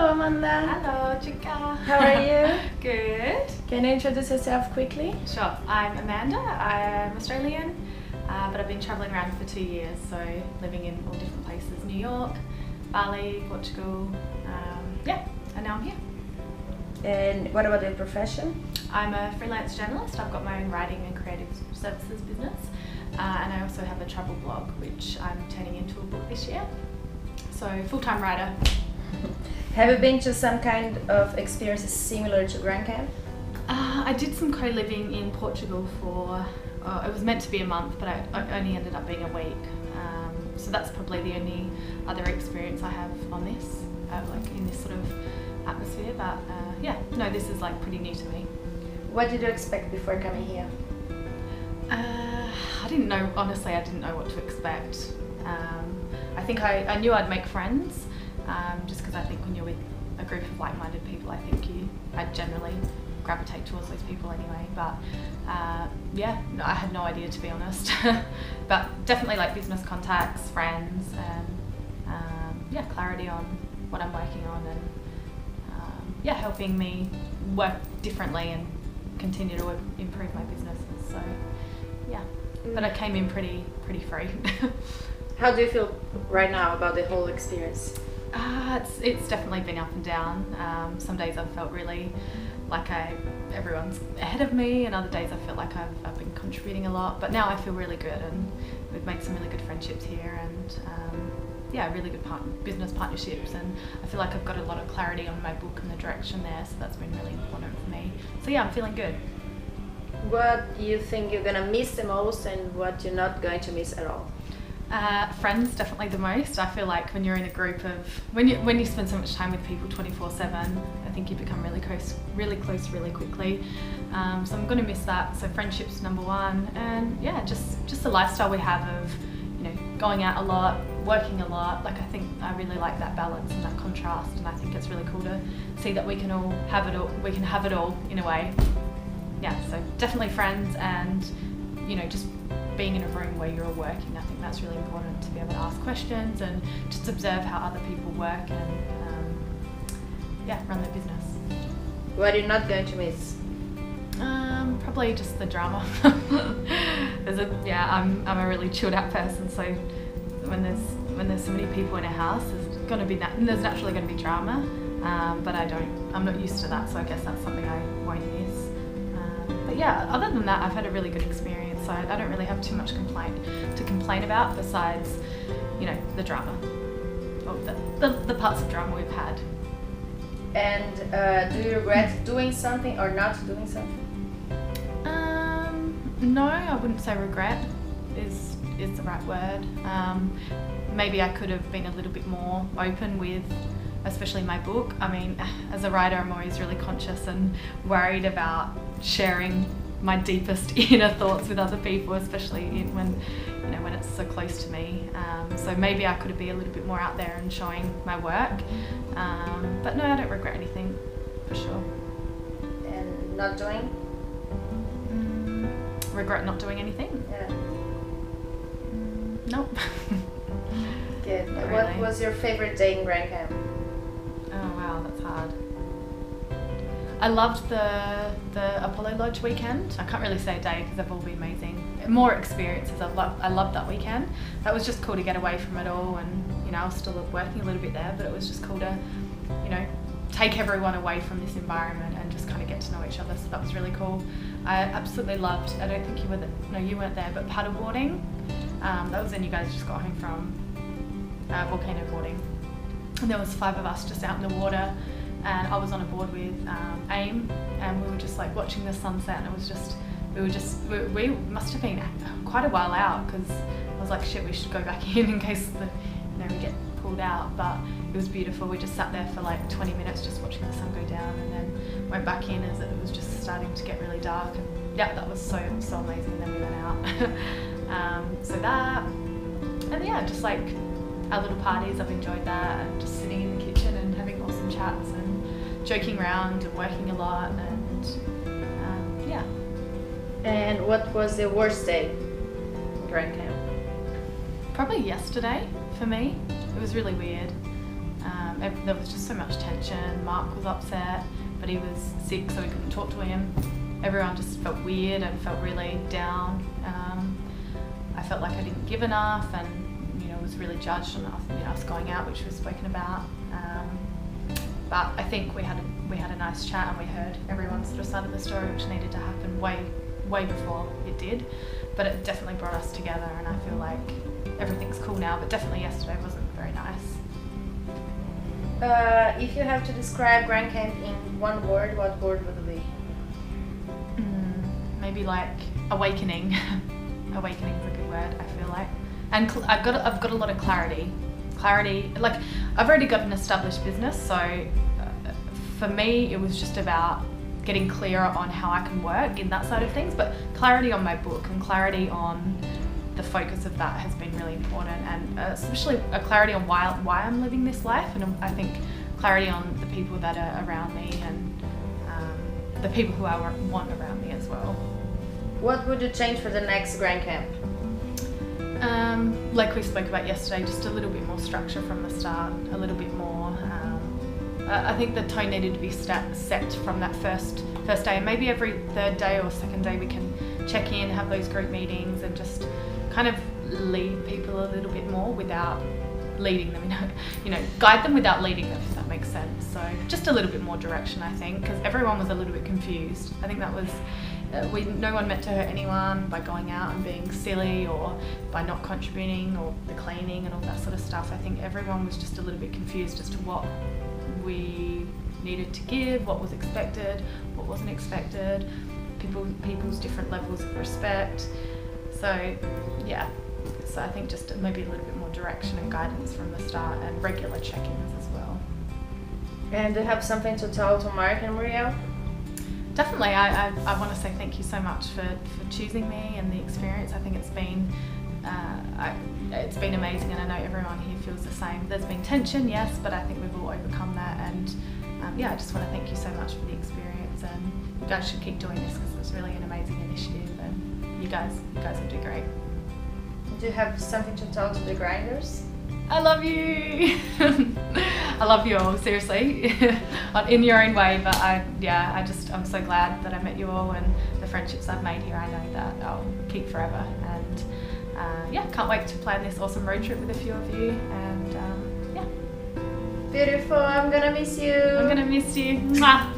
Hello, Amanda. Hello, Chica. How are you? Good. Can you introduce yourself quickly? Sure. I'm Amanda. I'm Australian, but I've been travelling around for 2 years, so living in all different places: New York, Bali, Portugal. And now I'm here. And what about your profession? I'm a freelance journalist. I've got my own writing and creative services business, and I also have a travel blog, which I'm turning into a book this year. So full-time writer. Have you been to some kind of experiences similar to Grand Camp? I did some co-living in Portugal for, it was meant to be a month, but it only ended up being a week. So that's probably the only other experience I have on this, like in this sort of atmosphere. But this is like pretty new to me. What did you expect before coming here? I didn't know, honestly, I didn't know what to expect. I think I knew I'd make friends, just because I think when you're with a group of like-minded people, I generally gravitate towards those people anyway. But I had no idea, to be honest. But definitely like business contacts, friends, and clarity on what I'm working on, and helping me work differently and continue to improve my businesses. So but I came in pretty free. How do you feel right now about the whole experience? It's definitely been up and down. Some days I've felt really like everyone's ahead of me, and other days I feel like I've been contributing a lot. But now I feel really good, and we've made some really good friendships here, and really good business partnerships. And I feel like I've got a lot of clarity on my book and the direction there, so that's been really important for me. So I'm feeling good. What do you think you're gonna miss the most, and what you're not going to miss at all? Friends, definitely the most. I feel like when you're in a group of, when you spend so much time with people 24/7, I think you become really close really quickly. So I'm going to miss that. So friendship's number one, and just the lifestyle we have of, going out a lot, working a lot. Like, I think I really like that balance and that contrast, and I think it's really cool to see that we can all have it all. We can have it all in a way. So definitely friends, and just being in a room where you're all working. I think that's really important, to be able to ask questions and just observe how other people work and run their business. What are you not going to miss? Probably just the drama. I'm a really chilled out person, so when there's so many people in a house, there's naturally going to be drama. But I'm not used to that, so I guess that's something I won't miss. Other than that, I've had a really good experience, so I don't really have too much to complain about besides, the drama, or the parts of drama we've had. And do you regret doing something or not doing something? No, I wouldn't say regret is the right word. Maybe I could have been a little bit more open with, especially my book. I mean, as a writer, I'm always really conscious and worried about sharing my deepest inner thoughts with other people, especially when it's so close to me. So maybe I could be a little bit more out there and showing my work. But no, I don't regret anything, for sure. And not doing? Regret not doing anything? Yeah. Nope. Good. What was your favorite day in Grand Camp? Oh wow, that's hard. I loved the Apollo Lodge weekend. I can't really say a day because they've all been amazing. More experiences. I loved that weekend. That was just cool to get away from it all, and I was still working a little bit there, but it was just cool to take everyone away from this environment and just kind of get to know each other. So that was really cool. I absolutely loved, I don't think you were there, no, you weren't there, but paddleboarding. That was when you guys just got home from volcano boarding. And there was 5 of us just out in the water, and I was on a board with AIM, and we were just like watching the sunset, and it was just, we must have been quite a while out, because I was like, shit, we should go back in case we get pulled out. But it was beautiful. We just sat there for like 20 minutes just watching the sun go down, and then went back in as it was just starting to get really dark, and that was so amazing. Then we went out. So that, and just like our little parties, I've enjoyed that, and just sitting in the kitchen and having awesome chats and joking around and working a lot, and And what was the worst day in Grand Camp? Probably yesterday for me. It was really weird. There was just so much tension. Mark was upset, but he was sick, so we couldn't talk to him. Everyone just felt weird and felt really down. I felt like I didn't give enough, and was really judged on us going out, which we've spoken about. But I think we had a nice chat, and we heard everyone's sort of side of the story, which needed to happen way before it did. But it definitely brought us together, and I feel like everything's cool now. But definitely yesterday wasn't very nice. If you have to describe Grand Camp in one word, what word would it be? Maybe like awakening. Awakening is a good word, I feel like. And I've got a lot of clarity. Like I've already got an established business, so for me it was just about getting clearer on how I can work in that side of things. But clarity on my book and clarity on the focus of that has been really important, and especially a clarity on why I'm living this life, and I think clarity on the people that are around me, and the people who I want around me as well. What would you change for the next Grand Camp? Like we spoke about yesterday, just a little bit more structure from the start, a little bit more. I think the tone needed to be set from that first day, and maybe every third day or second day we can check in, have those group meetings, and just kind of lead people a little bit more without leading them, guide them without leading them, if that makes sense. So just a little bit more direction, I think, because everyone was a little bit confused. I think that was, no one meant to hurt anyone by going out and being silly, or by not contributing, or the cleaning and all that sort of stuff. I think everyone was just a little bit confused as to what we needed to give, what was expected, what wasn't expected, people's different levels of respect. So yeah, so I think just maybe a little bit more direction and guidance from the start, and regular check-ins as well. And do you have something to tell to Mark and Muriel? Definitely, I want to say thank you so much for choosing me and the experience. I think it's been amazing, and I know everyone here feels the same. There's been tension, yes, but I think we've all overcome that, and I just want to thank you so much for the experience, and you guys should keep doing this because it's really an amazing initiative, and you guys will do great. Do you have something to tell to the grinders? I love you. I love you all, seriously, in your own way. But I'm so glad that I met you all, and the friendships I've made here, I know that I'll keep forever. And can't wait to plan this awesome road trip with a few of you. And Beautiful. I'm gonna miss you. I'm gonna miss you. Mwah.